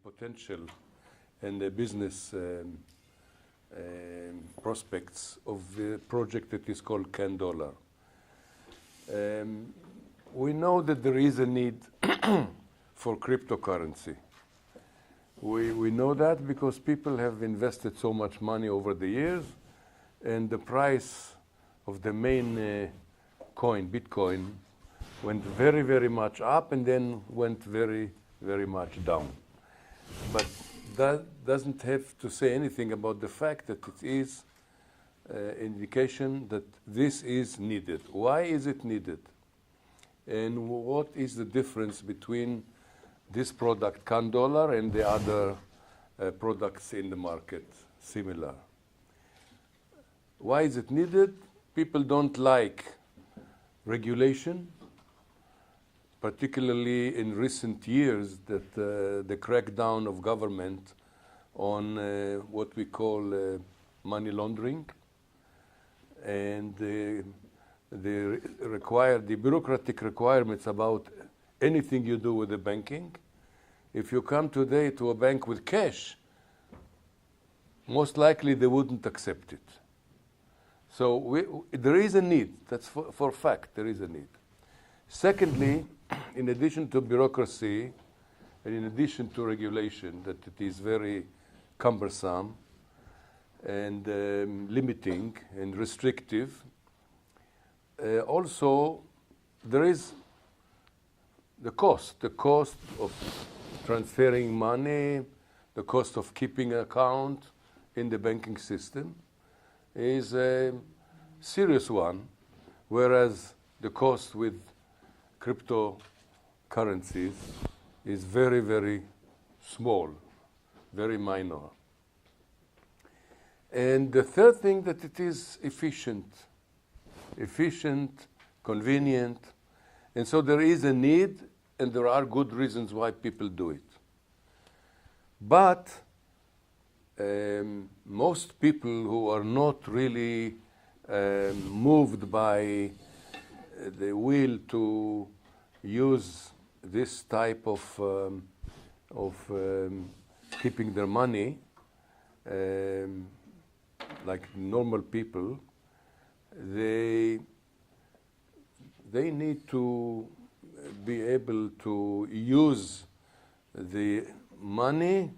potential and the business prospects of the project that is called CanDollar. We know that there is a need for cryptocurrency. We know that because people have invested so much money over the years, and the price of the main coin, Bitcoin, went very, very much up and then went very, very much down. But that doesn't have to say anything about the fact that it is indication that this is needed. Why is it needed? And what is the difference between this product, CanDollar, and the other products in the market, similar? Why is it needed? People don't like regulation, particularly in recent years, that the crackdown of government on what we call money laundering, and the bureaucratic requirements about anything you do with the banking. If you come today to a bank with cash, most likely they wouldn't accept it. So there is a need. That's for a fact, there is a need. Secondly, in addition to bureaucracy and in addition to regulation, that it is very cumbersome and limiting and restrictive, also there is the cost of transferring money, the cost of keeping an account in the banking system is a serious one, whereas the cost with cryptocurrencies is very, very small, very minor. And the third thing, that it is efficient, convenient, and so there is a need, and there are good reasons why people do it. But most people who are not really moved by the will to use this type of keeping their money, like normal people, they need to be able to use the money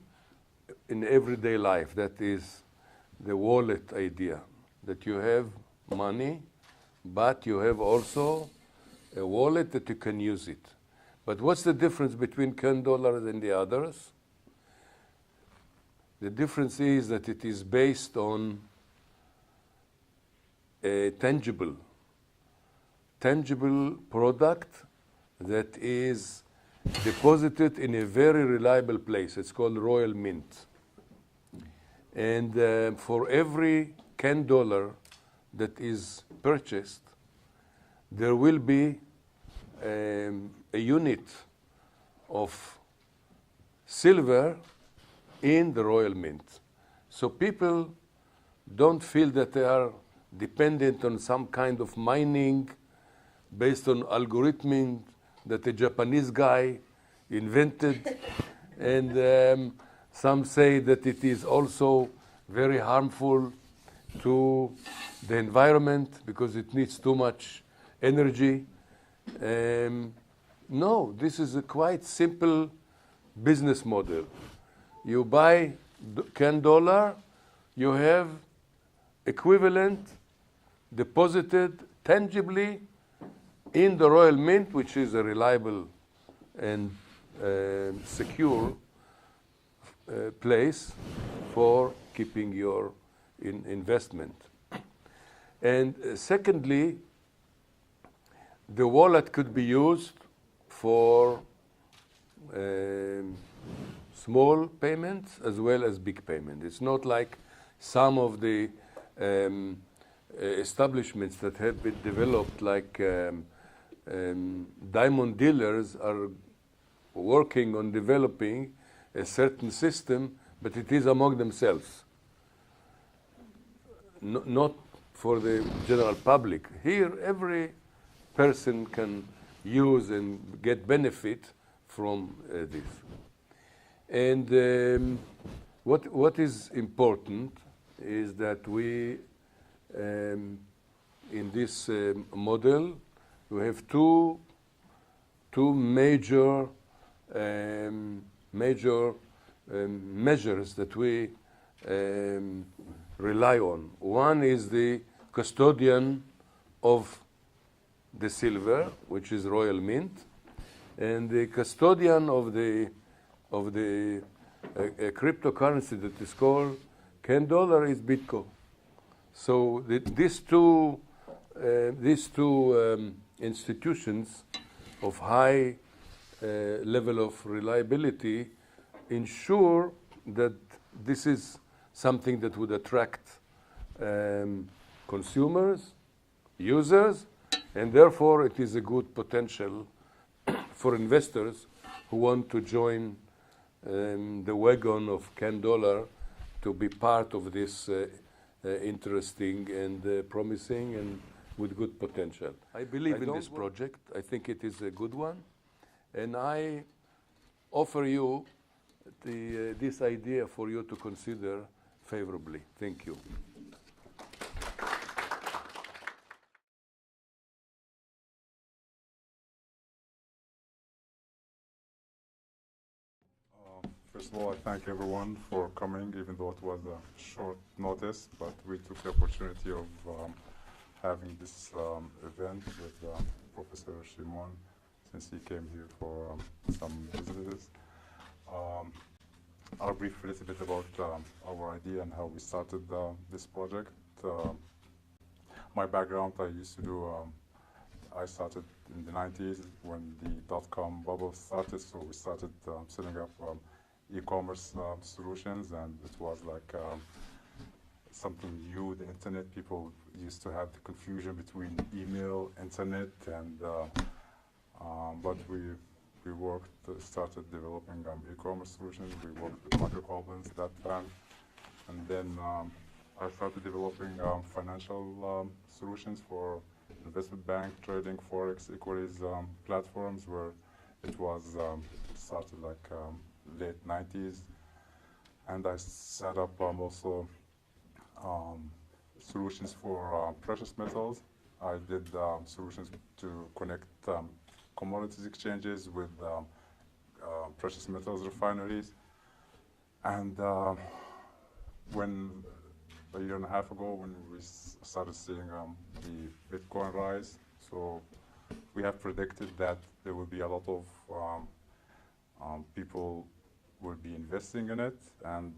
in everyday life. That is the wallet idea, that you have money, but you have also a wallet that you can use it. But what's the difference between CanDollar and the others? The difference is that it is based on a tangible product that is deposited in a very reliable place. It's called Royal Mint. And for every CanDollar that is purchased, there will be a unit of silver in the Royal Mint. So people don't feel that they are dependent on some kind of mining based on algorithming that a Japanese guy invented. And some say that it is also very harmful to the environment because it needs too much energy. No, this is a quite simple business model. You buy CanDollar, you have equivalent deposited tangibly in the Royal Mint, which is a reliable and secure place for keeping your investment. And secondly, the wallet could be used for small payments as well as big payments. It's not like some of the establishments that have been developed, like diamond dealers are working on developing a certain system, but it is among themselves, not for the general public. Here, every person can use and get benefit from this. And what is important is that we, in this model, we have two major measures that we rely on. One is the custodian of the silver, which is Royal Mint, and the custodian of the cryptocurrency that is called $10 is Bitco. So these two institutions of high level of reliability ensure that this is something that would attract consumers, users, and therefore it is a good potential for investors who want to join the wagon of $10 to be part of this interesting and promising and with good potential. I believe in this project. I think it is a good one. And I offer you this idea for you to consider favorably. Thank you. First of all, I thank everyone for coming, even though it was a short notice, but we took the opportunity of having this event with Professor Shimon, since he came here for some visitors. I'll brief a little bit about our idea and how we started this project. My background, I started in the 90s when the dot-com bubble started, so we started setting up e-commerce solutions, and it was like something new, the internet. People used to have the confusion between email, internet, and but we worked, started developing e-commerce solutions. We worked with Michael Collins that time, and then I started developing financial solutions for investment bank, trading, forex, equities platforms, where it was started like late 90s. And I set up also solutions for precious metals. I did solutions to connect commodities exchanges with precious metals refineries. And when a year and a half ago, when we started seeing the Bitcoin rise, so we have predicted that there will be a lot of people will be investing in it, and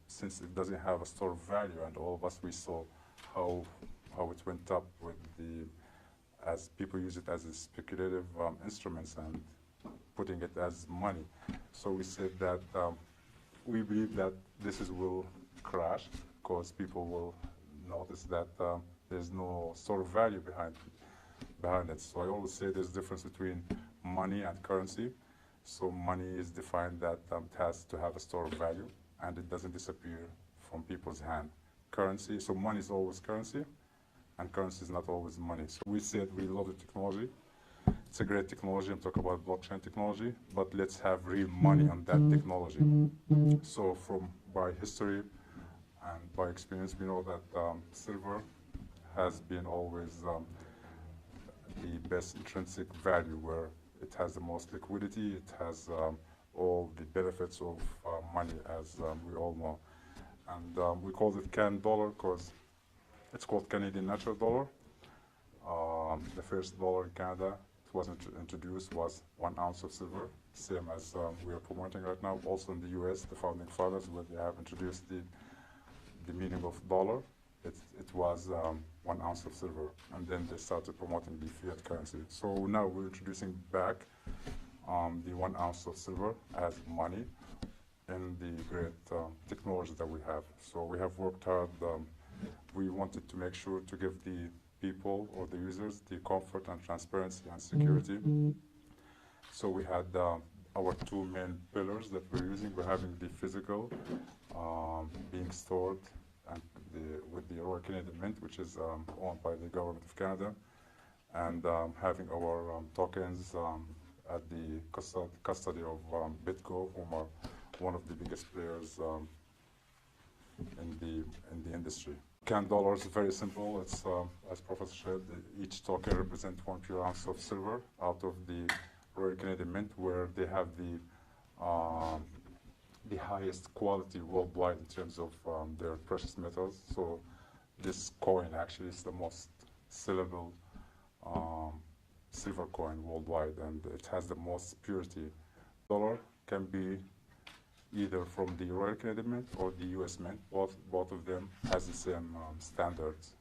since it doesn't have a store of value, and all of us, we saw how it went up with as people use it as a speculative instruments and putting it as money. So we said that we believe that will crash, because people will notice that there's no store of value behind it. So I always say there's a difference between money and currency. So money is defined that it has to have a store of value, and it doesn't disappear from people's hand. Currency, so money is always currency, and currency is not always money. So we said we love the technology. It's a great technology. I'm talking about blockchain technology, but let's have real money on that technology. So by history and by experience, we know that silver has been always the best intrinsic value, where it has the most liquidity, it has all the benefits of money, as we all know. And we call it CAN dollar because it's called Canadian Natural Dollar. The first dollar in Canada, it was introduced, was 1 ounce of silver, same as we are promoting right now. Also in the US, the founding fathers, where they have introduced the meaning of dollar, it was 1 ounce of silver, and then they started promoting the fiat currency. So now we're introducing back the 1 ounce of silver as money in the great technology that we have. So we have worked hard. We wanted to make sure to give the people or the users the comfort and transparency and security. So we had our two main pillars that we're using. We're having the physical being stored and with the Royal Canadian Mint, which is owned by the Government of Canada, and having our tokens at the custody of BitGo, whom are one of the biggest players in the industry. CAN dollar is very simple. It's as Professor said, each token represents 1 pure ounce of silver out of the Royal Canadian Mint, where they have the highest quality worldwide in terms of their precious metals. So this coin actually is the most sellable silver coin worldwide, and it has the most purity. Dollar can be either from the Royal Canadian Mint or the US Mint. Both of them has the same standards.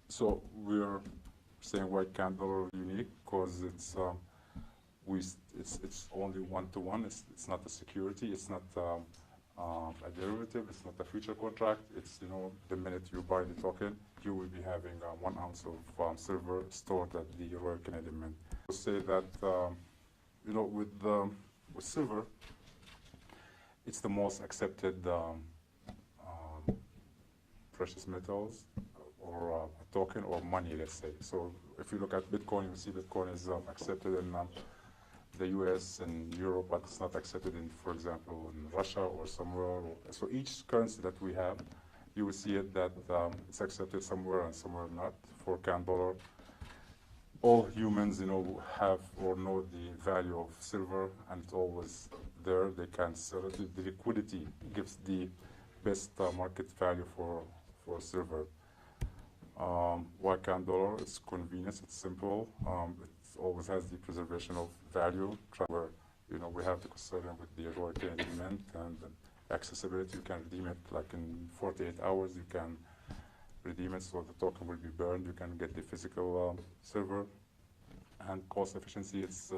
So we're saying why CAN dollar unique, because it's only 1-to-1. It's not a security. It's not a derivative. It's not a future contract. It's, you know, the minute you buy the token, you will be having 1 ounce of silver stored at the Royal Canadian Mint. We'll say that you know, with silver, it's the most accepted precious metals or a token or money, let's say. So if you look at Bitcoin, you see Bitcoin is accepted in the US and Europe, but it's not accepted in, for example, in Russia or somewhere. So each currency that we have, you will see it that it's accepted somewhere and somewhere not. For CAN dollar, all humans, you know, have or know the value of silver, and it's always there. They can sell it. The liquidity gives the best market value for silver. Why CAN dollar? It's convenience. It's simple. It always has the preservation of value. Where, you know, we have the custodian with the Royal Canadian Mint, and accessibility. You can redeem it like in 48 hours. You can redeem it, so the token will be burned. You can get the physical silver. And cost efficiency, its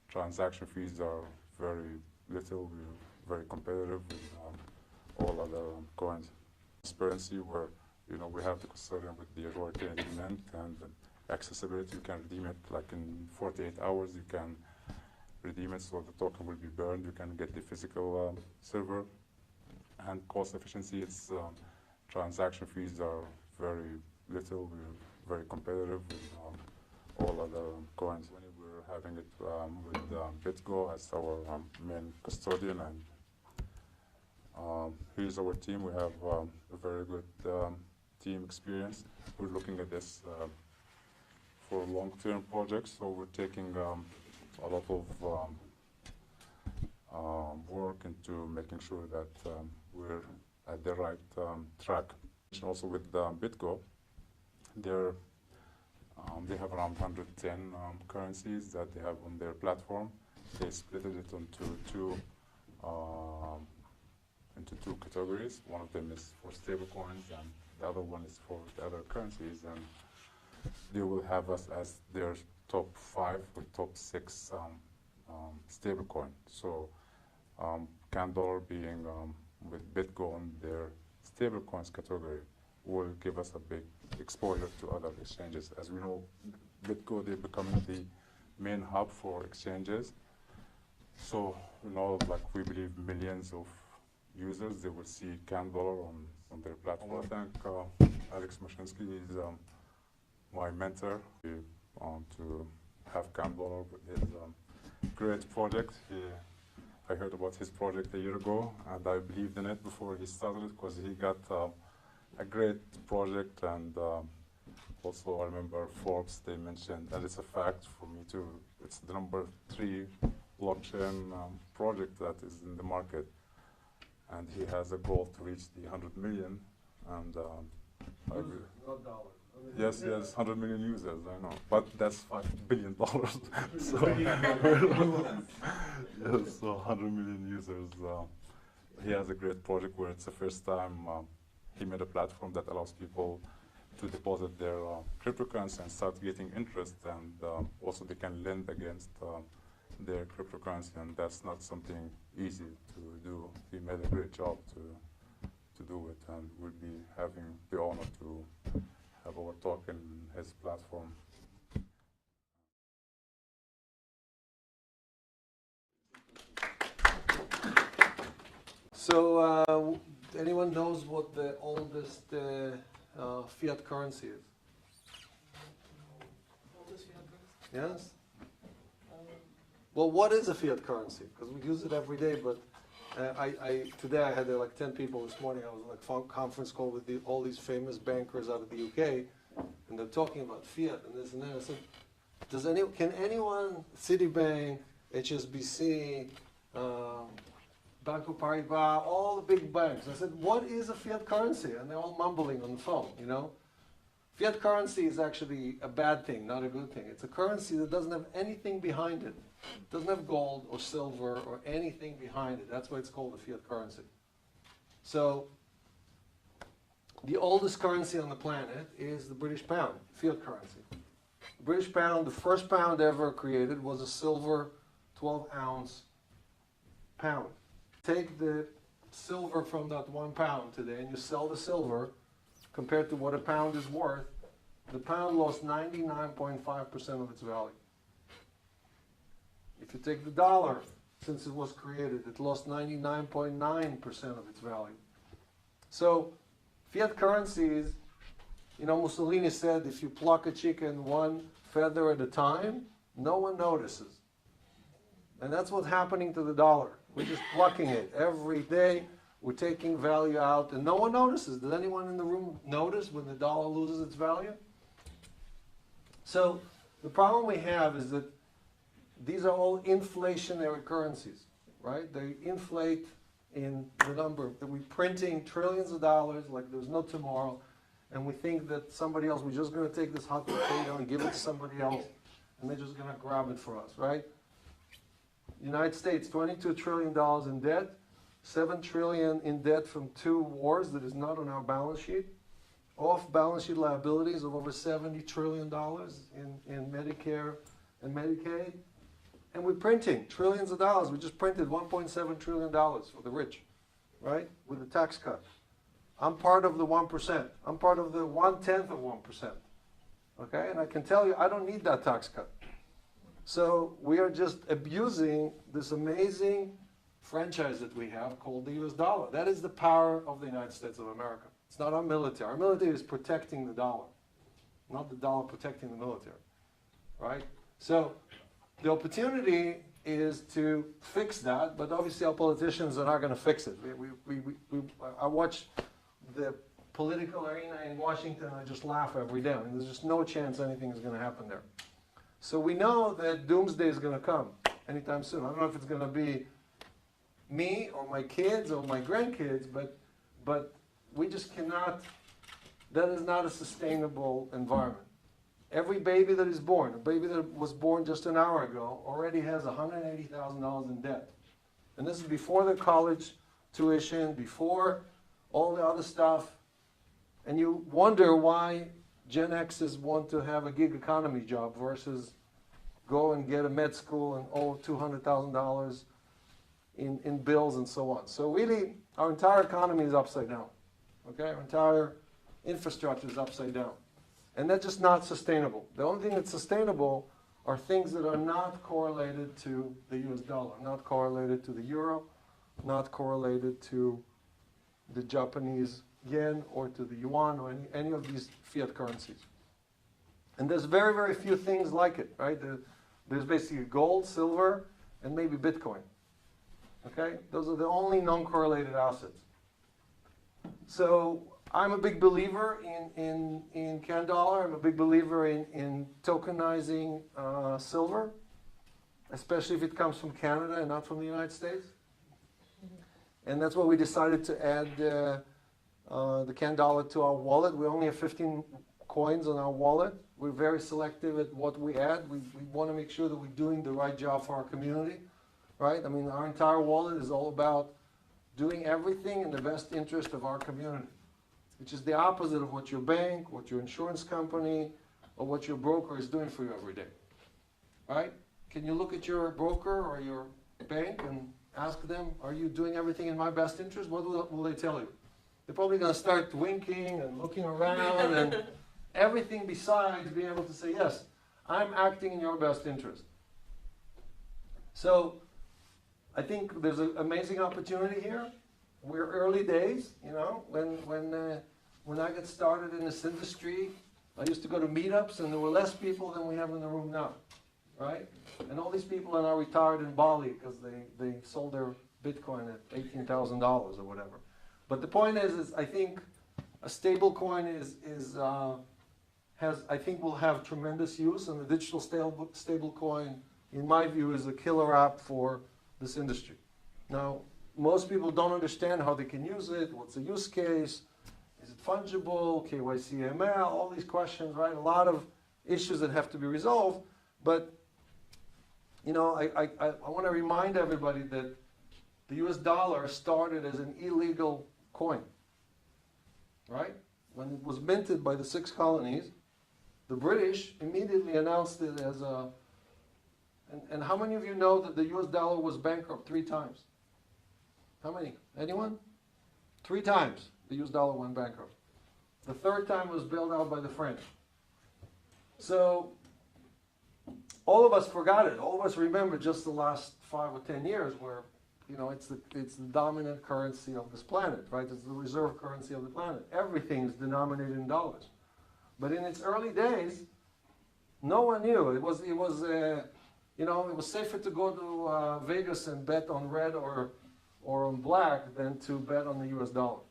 transaction fees are very little. We're very competitive with all other coins. Transparency, where, you know, we have the custodian with the Royal Canadian Mint, and accessibility. You can redeem it like in 48 hours. You can redeem it, so the token will be burned. You can get the physical silver. And cost efficiency, its transaction fees are very little. We're very competitive with all other coins. When we're having it with BitGo as our main custodian, and here's our team. We have a very good team experience. We're looking at this for long-term projects, so we're taking a lot of work into making sure that we're at the right track. Also with BitGo, they have around 110 currencies that they have on their platform. They split it into two categories. One of them is for stable coins, and the other one is for the other currencies. And they will have us as their top 5 or top 6 stable coin. So CAN dollar being with BitGo on their stable coins category will give us a big exposure to other exchanges. As we know, BitGo, they're becoming the main hub for exchanges. So, you know, like we believe millions of users, they will see CAN dollar on their platform. I want to thank Alex Mashinsky. He's my mentor to have CAN dollar with his great project. I heard about his project a year ago, and I believed in it before he started it, because he got a great project. And also I remember Forbes, they mentioned, and it's a fact for me too, it's the number 3 blockchain project that is in the market. And he has a goal to reach the 100 million. And Not dollars. yes, 100 million users, I know. But that's $5 billion. So, yes, so 100 million users. He has a great project where it's the first time he made a platform that allows people to deposit their cryptocurrency and start getting interest, and also they can lend against their cryptocurrency, and that's not something easy to do. He made a great job to do it, and we'll be having the honor to have our talk in his platform. So, anyone knows what the oldest fiat currency is? Oldest fiat currency? Yes? Well, what is a fiat currency? Because we use it every day, but today I had like 10 people this morning. I was on a conference call with all these famous bankers out of the UK, and they're talking about fiat and this and that. I said, can anyone, Citibank, HSBC, Banco Paribas, all the big banks, I said, what is a fiat currency? And they're all mumbling on the phone, you know? Fiat currency is actually a bad thing, not a good thing. It's a currency that doesn't have anything behind it. It doesn't have gold or silver or anything behind it. That's why it's called a fiat currency. So, the oldest currency on the planet is the British pound, fiat currency. The British pound, the first pound ever created, was a silver 12-ounce pound. Take the silver from that 1 pound today and you sell the silver compared to what a pound is worth, the pound lost 99.5% of its value. If you take the dollar, since it was created, it lost 99.9% of its value. So, fiat currencies, you know, Mussolini said, if you pluck a chicken one feather at a time, no one notices. And that's what's happening to the dollar. We're just plucking it every day. We're taking value out, and no one notices. Does anyone in the room notice when the dollar loses its value? So the problem we have is that these are all inflationary currencies, right? They inflate in the number that we're printing trillions of dollars like there's no tomorrow, and we think that somebody else, we're just going to take this hot potato and give it to somebody else, and they're just going to grab it for us, right? United States, $22 trillion in debt, $7 trillion in debt from 2 wars that is not on our balance sheet, off-balance sheet liabilities of over $70 trillion in Medicare and Medicaid, and we're printing trillions of dollars. We just printed $1.7 trillion for the rich, right, with a tax cut. I'm part of the 1%. I'm part of the 1/10 of 1%, okay? And I can tell you, I don't need that tax cut. So we are just abusing this amazing franchise that we have called the US dollar. That is the power of the United States of America. It's not our military. Our military is protecting the dollar, not the dollar protecting the military, right? So the opportunity is to fix that, but obviously our politicians are not going to fix it. I watch the political arena in Washington and I just laugh every day. I mean, there's just no chance anything is going to happen there. So we know that doomsday is going to come anytime soon. I don't know if it's going to be me or my kids or my grandkids, but we just cannot, that is not a sustainable environment. Every baby that is born, a baby that was born just an hour ago, already has $180,000 in debt. And this is before the college tuition, before all the other stuff. And you wonder why Gen X's want to have a gig economy job versus go and get a med school and owe $200,000 in bills and so on. So really, our entire economy is upside down. Okay, our entire infrastructure is upside down. And that's just not sustainable. The only thing that's sustainable are things that are not correlated to the US dollar, not correlated to the euro, not correlated to the Japanese yen or to the yuan or any of these fiat currencies. And there's very, very few things like it, right? There's basically gold, silver, and maybe Bitcoin. Okay? Those are the only non-correlated assets. So I'm a big believer in CAN dollar. I'm a big believer in tokenizing silver, especially if it comes from Canada and not from the United States. And that's why we decided to add the CAN dollar to our wallet. We only have 15 coins on our wallet. We're very selective at what we add. We want to make sure that we're doing the right job for our community, right? I mean, our entire wallet is all about doing everything in the best interest of our community, which is the opposite of what your bank, what your insurance company, or what your broker is doing for you every day, right? Can you look at your broker or your bank and ask them, are you doing everything in my best interest? What will they tell you? They're probably going to start winking and looking around and everything besides being able to say, yes, I'm acting in your best interest. So I think there's an amazing opportunity here. We're early days, you know. When I got started in this industry, I used to go to meetups and there were less people than we have in the room now. right? And all these people are now retired in Bali because they sold their Bitcoin at $18,000 or whatever. But the point is I think a stable coin I think will have tremendous use, and the digital stable coin, in my view, is a killer app for this industry. Now, most people don't understand how they can use it, what's the use case, is it fungible, KYC, ML, all these questions, right? A lot of issues that have to be resolved, but you know, I want to remind everybody that the US dollar started as an illegal coin, right? When it was minted by the 6 colonies, the British immediately announced it as a, and how many of you know that the US dollar was bankrupt 3 times? How many? Anyone? 3 times the US dollar went bankrupt. The 3rd time was bailed out by the French. So all of us forgot it. All of us remember just the last 5 or 10 years where, you know, it's the dominant currency of this planet, right? It's the reserve currency of the planet. Everything is denominated in dollars. But in its early days, no one knew. It was you know, it was safer to go to Vegas and bet on red or on black than to bet on the US dollar.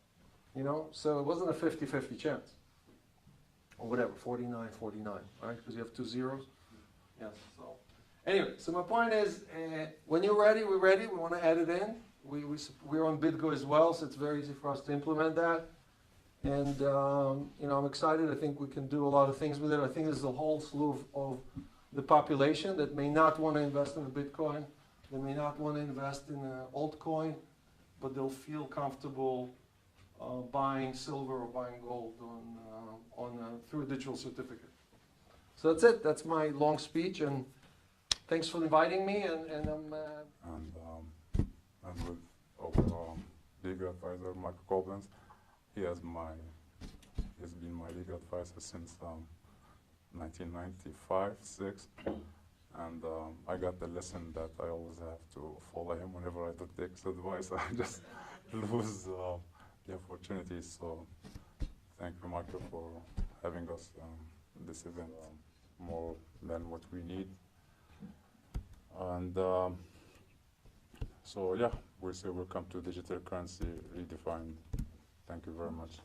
You know, so it wasn't a 50-50 chance. Or whatever, 49-49, right? Because you have 2 zeros. Yes, so. Anyway, so my point is, when you're ready, we're ready. We want to add it in. We're on BitGo as well, so it's very easy for us to implement that. And, you know, I'm excited. I think we can do a lot of things with it. I think there's a whole slew of the population that may not want to invest in a Bitcoin. They may not want to invest in an altcoin, but they'll feel comfortable buying silver or buying gold through a digital certificate. So that's it. That's my long speech, and thanks for inviting me. And with our legal advisor, Michael Koblenz, he has been my legal advisor since 1995-6, and I got the lesson that I always have to follow him whenever I don't take his advice. I just lose the opportunity. So thank you, Michael, for having us this event, more than what we need. And so yeah, we say welcome to Digital Currency Redefined. Thank you very much.